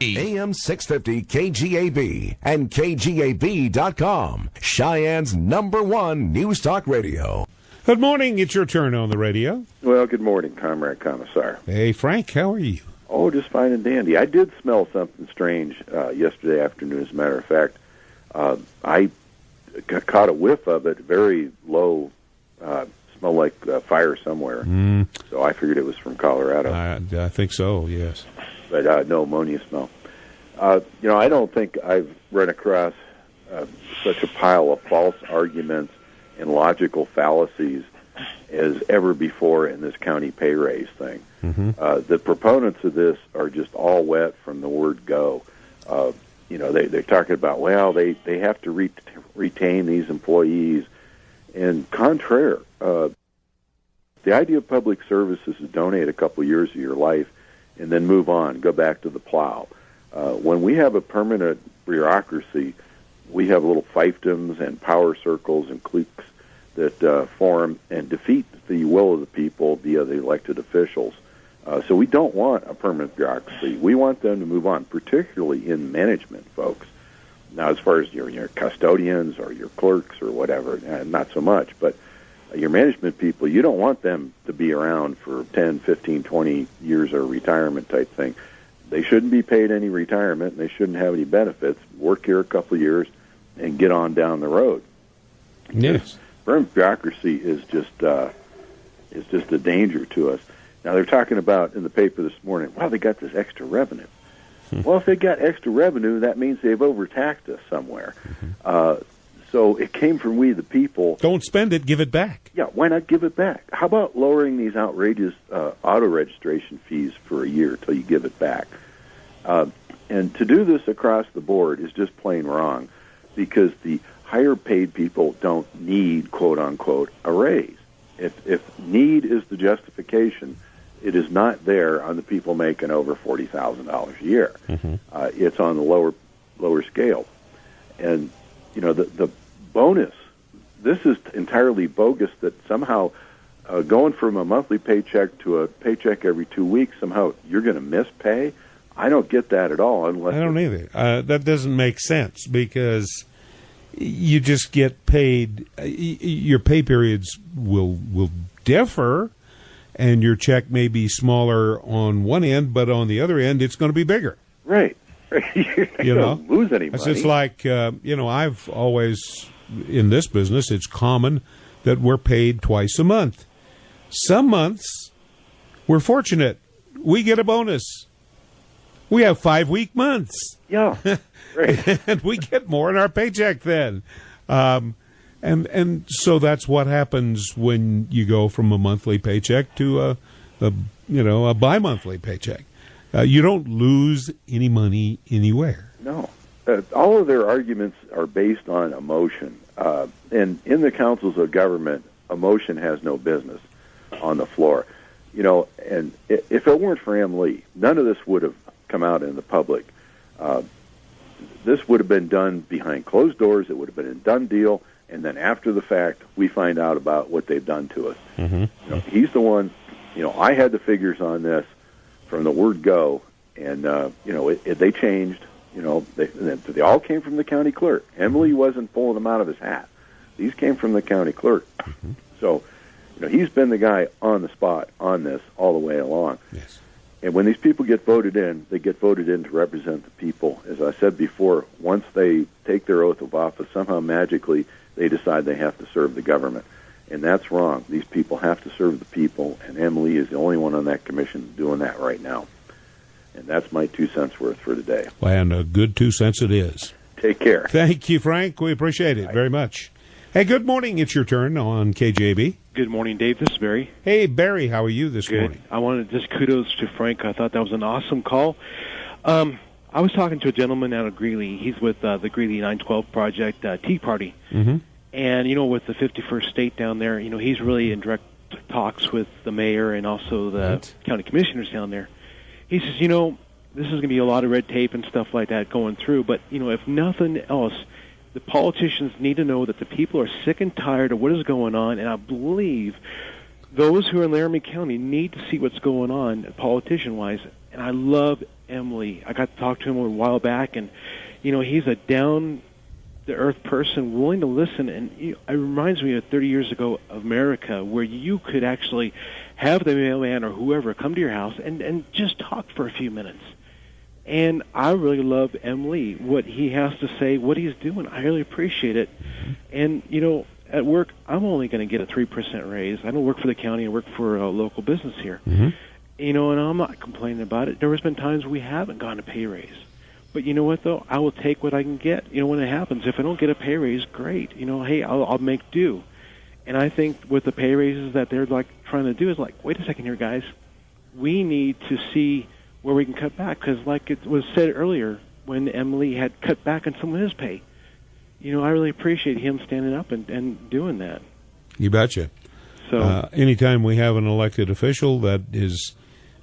AM 650 KGAB and KGAB.com. Cheyenne's #1 News Talk Radio. Good morning. It's your turn on the radio. Well, good morning, Comrade Commissar. Hey, Frank, how are you? Oh, just fine and dandy. I did smell something strange yesterday afternoon, as a matter of fact. I caught a whiff of it, very low, smelled like fire somewhere. So I figured it was from Colorado. I think so, yes. But no ammonia smell. I don't think I've run across such a pile of false arguments and logical fallacies as ever before in this county pay raise thing. The proponents of this are just all wet from the word go. They're talking about, well, they have to retain these employees. And contraire, the idea of public service is to donate a couple years of your life and then move on, go back to the plow. When we have a permanent bureaucracy, we have little fiefdoms and power circles and cliques that form and defeat the will of the people via the elected officials. So we don't want a permanent bureaucracy. We want them to move on, particularly in management, folks. Now, as far as your custodians or your clerks or whatever, not so much, but your management people, you don't want them to be around for 10, 15, 20 years of retirement type thing. They shouldn't be paid any retirement, and they shouldn't have any benefits. Work here a couple of years and get on down the road. Yes. Permanent bureaucracy is just a danger to us. Now, they're talking about in the paper this morning, wow, they got this extra revenue. Well, if they got extra revenue, that means they've overtaxed us somewhere. So it came from we, the people. Don't spend it, give it back. Yeah, why not give it back? How about lowering these outrageous auto registration fees for a year till you give it back? And to do this across the board is just plain wrong, because the higher paid people don't need, quote unquote, a raise. If need is the justification, it is not there on the people making over $40,000 a year. It's on the lower scale. And the bonus, this is entirely bogus, that somehow going from a monthly paycheck to a paycheck every 2 weeks, somehow you're going to miss pay. I don't get that at all. Unless I don't either. That doesn't make sense, because you just get paid. Your pay periods will differ, and your check may be smaller on one end, but on the other end, it's going to be bigger. Right. You don't lose any money. It's just like, I've always, in this business, it's common that we're paid twice a month. Some months, we're fortunate. We get a bonus. We have 5-week months. Yeah, right. And we get more in our paycheck then. And so that's what happens when you go from a monthly paycheck to a bi-monthly paycheck. You don't lose any money anywhere. No. All of their arguments are based on emotion. And in the councils of government, emotion has no business on the floor. And if it weren't for Em Lee, none of this would have come out in the public. This would have been done behind closed doors. It would have been a done deal. And then after the fact, we find out about what they've done to us. He's the one, I had the figures on this from the word go, and, they changed. They all came from the county clerk. Emily wasn't pulling them out of his hat. These came from the county clerk. So, he's been the guy on the spot on this all the way along. Yes. And when these people get voted in, they get voted in to represent the people. As I said before, once they take their oath of office, somehow magically they decide they have to serve the government. And that's wrong. These people have to serve the people, and Emily is the only one on that commission doing that right now. And that's my 2 cents worth for today. Well, and a good 2 cents it is. Take care. Thank you, Frank. We appreciate it very much. Hey, good morning. It's your turn on KGAB. Good morning, Dave. This is Barry. Hey, Barry. How are you this morning? I wanted to just kudos to Frank. I thought that was an awesome call. I was talking to a gentleman out of Greeley. He's with the Greeley 912 Project Tea Party. And, with the 51st state down there, he's really in direct talks with the mayor and also the county commissioners down there. He says, this is going to be a lot of red tape and stuff like that going through, but, if nothing else, the politicians need to know that the people are sick and tired of what is going on, and I believe those who are in Laramie County need to see what's going on politician-wise, and I love Emily. I got to talk to him a while back, and he's a down-to-earth person, willing to listen. And it reminds me of 30 years ago of America, where you could actually have the mailman or whoever come to your house and just talk for a few minutes. And I really love Emily, what he has to say, what he's doing. I really appreciate it. And, at work, I'm only going to get a 3% raise. I don't work for the county. I work for a local business here. Mm-hmm. And I'm not complaining about it. There has been times we haven't gotten a pay raise. But you know what, though? I will take what I can get. When it happens, if I don't get a pay raise, great. Hey, I'll make do. And I think with the pay raises that they're trying to do is wait a second here, guys. We need to see where we can cut back, because like it was said earlier, when Emily had cut back on some of his pay, I really appreciate him standing up and doing that. You betcha. So anytime we have an elected official that is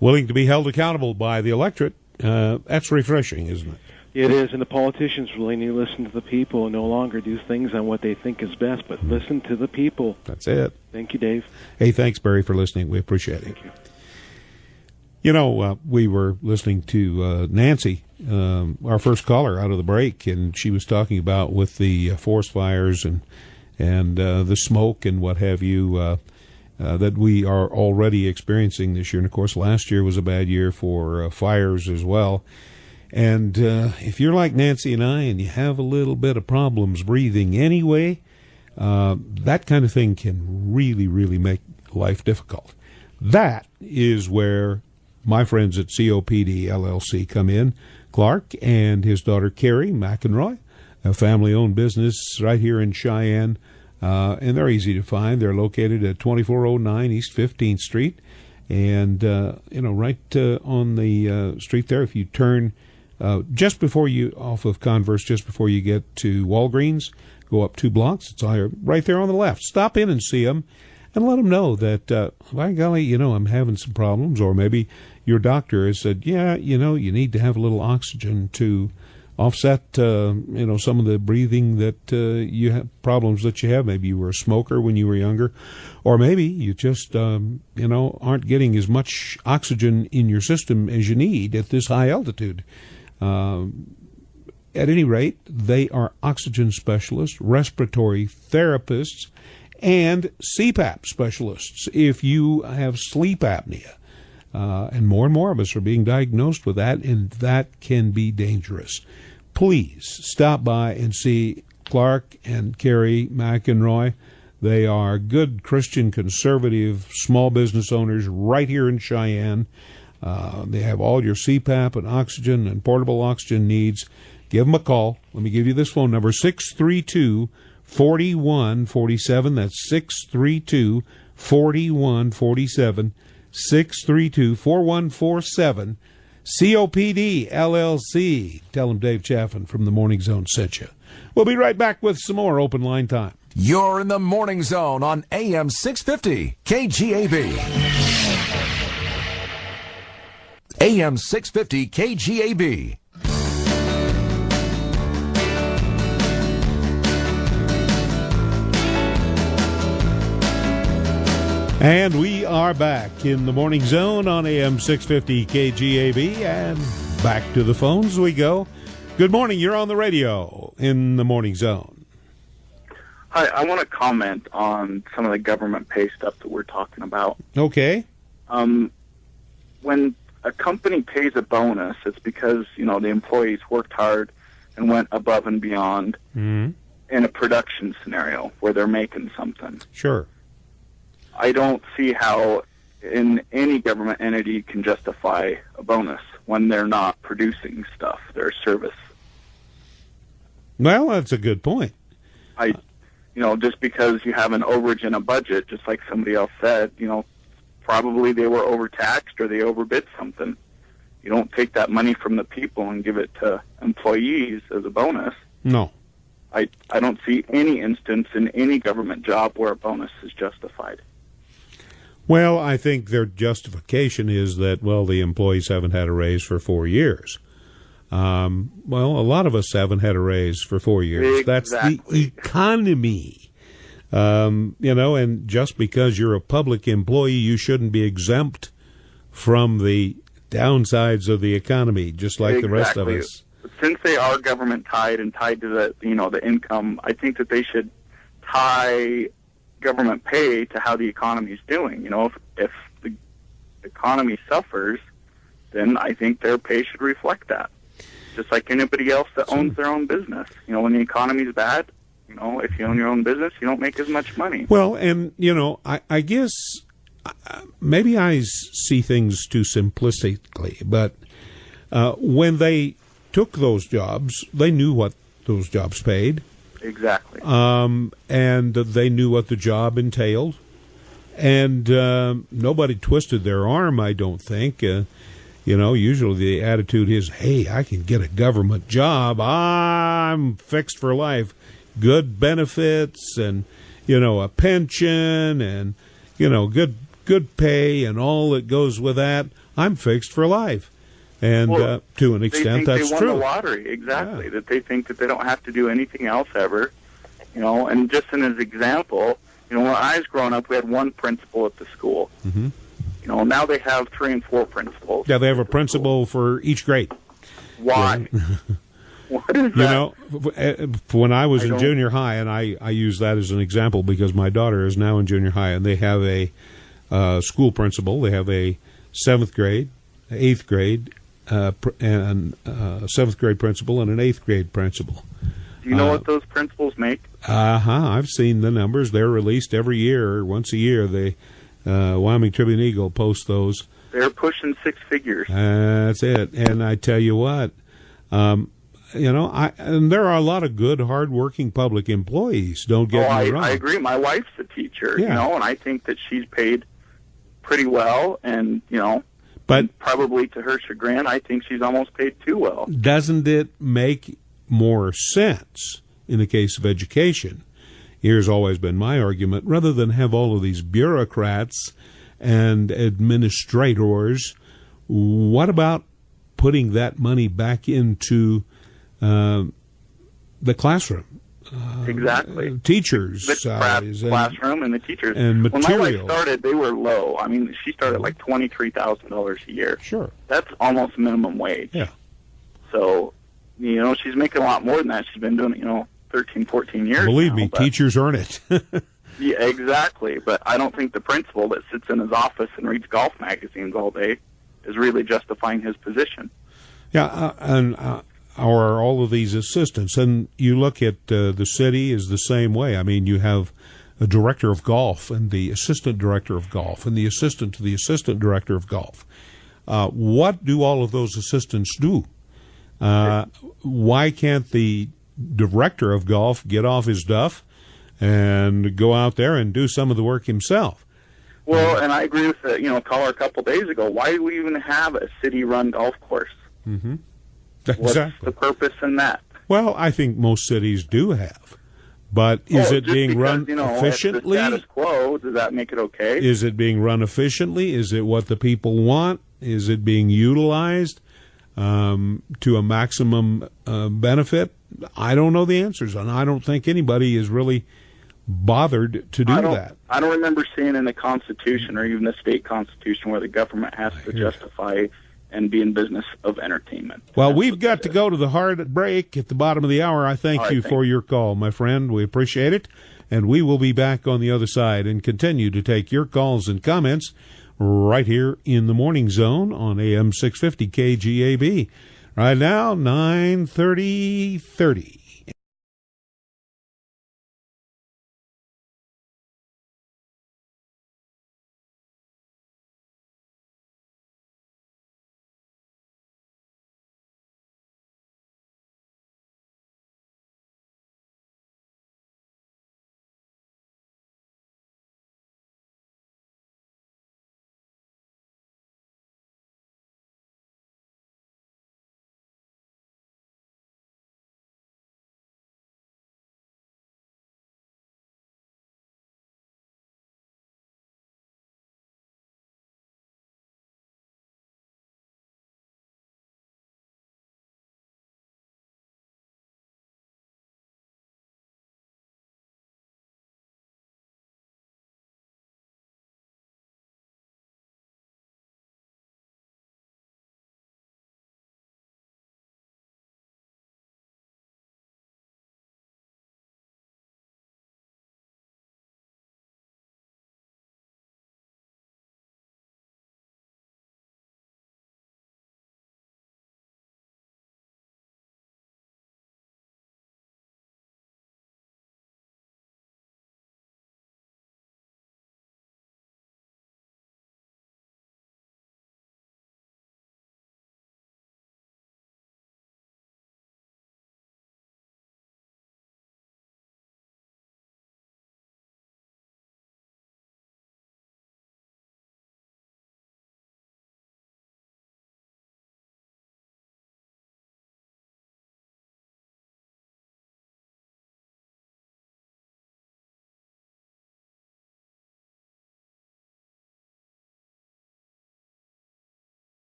willing to be held accountable by the electorate, that's refreshing, isn't it? It is, and the politicians really need to listen to the people and no longer do things on what they think is best, but listen to the people. That's it. Thank you, Dave. Hey, thanks, Barry, for listening. We appreciate it. Thank you. We were listening to Nancy, our first caller out of the break, and she was talking about with the forest fires and the smoke and what have you that we are already experiencing this year. And, of course, last year was a bad year for fires as well. And if you're like Nancy and I and you have a little bit of problems breathing anyway, that kind of thing can really, really make life difficult. That is where my friends at COPD LLC come in. Clark and his daughter Carrie McEnroy, a family-owned business right here in Cheyenne, and they're easy to find. They're located at 2409 East 15th Street, and right on the street there. If you turn just before you off of Converse, just before you get to Walgreens, go up 2 blocks. It's right there on the left. Stop in and see them, and let them know that, by golly, I'm having some problems, or maybe your doctor has said, yeah, you need to have a little oxygen to offset, some of the breathing that you have, problems that you have. Maybe you were a smoker when you were younger, or maybe you just, aren't getting as much oxygen in your system as you need at this high altitude. At any rate, they are oxygen specialists, respiratory therapists, and CPAP specialists. If you have sleep apnea, and more of us are being diagnosed with that, and that can be dangerous. Please stop by and see Clark and Carrie McEnroy. They are good Christian conservative small business owners right here in Cheyenne. They have all your CPAP and oxygen and portable oxygen needs. Give them a call. Let me give you this phone number, 632-4147. That's 632-4147. 632-4147. COPD LLC. Tell them Dave Chaffin from the Morning Zone sent you. We'll be right back with some more open line time. You're in the Morning Zone on AM 650 KGAB. AM 650 KGAB. And we are back in the Morning Zone on AM 650 KGAB, and back to the phones we go. Good morning, you're on the radio in the Morning Zone. Hi, I want to comment on some of the government pay stuff that we're talking about. Okay. When a company pays a bonus, it's because, the employees worked hard and went above and beyond in a production scenario where they're making something. Sure. I don't see how in any government entity can justify a bonus when they're not producing stuff, their service. Well, that's a good point. Just because you have an overage in a budget, just like somebody else said, probably they were overtaxed or they overbid something. You don't take that money from the people and give it to employees as a bonus. No. I don't see any instance in any government job where a bonus is justified. Well, I think their justification is that, the employees haven't had a raise for 4 years. A lot of us haven't had a raise for 4 years. Exactly. That's the economy. And just because you're a public employee, you shouldn't be exempt from the downsides of the economy, just like the rest of us. Since they are government tied and tied to the the income, I think that they should tie government pay to how the economy is doing. If the economy suffers, then I think their pay should reflect that. Just like anybody else that owns their own business. When the economy's bad, if you own your own business, you don't make as much money. Well, and, I guess maybe I see things too simplistically, but when they took those jobs, they knew what those jobs paid. Exactly. And they knew what the job entailed. And nobody twisted their arm, I don't think. Usually the attitude is, hey, I can get a government job. I'm fixed for life. Good benefits and, a pension and, good pay and all that goes with that. I'm fixed for life. And to an extent, that's true. They won the lottery, exactly. Yeah. That they think that they don't have to do anything else ever. And just as an example, when I was growing up, we had one principal at the school. Mm-hmm. Now they have 3 and 4 principals. Yeah, they have a principal for each grade. Why? Yeah. What is that? When I was in junior high, and I use that as an example because my daughter is now in junior high, and they have a school principal. They have a 7th grade, 8th grade, and a 7th grade principal and an 8th grade principal. Do you know what those principals make? I've seen the numbers. They're released every year, once a year. The Wyoming Tribune-Eagle posts those. They're pushing 6 figures. That's it. And I tell you what, and there are a lot of good, hard-working public employees. Don't get me wrong. I agree. My wife's a teacher, yeah. And I think that she's paid pretty well, and but probably to her chagrin, I think she's almost paid too well. Doesn't it make more sense in the case of education? Here's always been my argument. Rather than have all of these bureaucrats and administrators, what about putting that money back into the classroom? Exactly. Teachers' the salaries classroom and the teachers. And material. When my wife started, they were low. I mean, she started like $23,000 a year. Sure. That's almost minimum wage. Yeah. So, she's making a lot more than that. She's been doing it, 13, 14 years. Believe now, me, teachers earn it. Yeah, exactly. But I don't think the principal that sits in his office and reads golf magazines all day is really justifying his position. Yeah, or all of these assistants. And you look at the city is the same way. I mean, you have a director of golf and the assistant director of golf and the assistant to the assistant director of golf. What do all of those assistants do? Why can't the director of golf get off his duff and go out there and do some of the work himself? Well, and I agree with the caller a couple days ago. Why do we even have a city-run golf course? Mm-hmm. Exactly. What's the purpose in that? Well, I think most cities do have. But is it being run efficiently? If the status quo, does that make it okay? Is it being run efficiently? Is it what the people want? Is it being utilized to a maximum benefit? I don't know the answers, and I don't think anybody is really bothered to do that. I don't remember seeing in the Constitution or even the state constitution where the government has to justify and be in business of entertainment. Well, we've got to go to the hard break at the bottom of the hour. I thank you for your call, my friend. We appreciate it, and we will be back on the other side and continue to take your calls and comments right here in the Morning Zone on AM 650 KGAB. Right now, 9:30.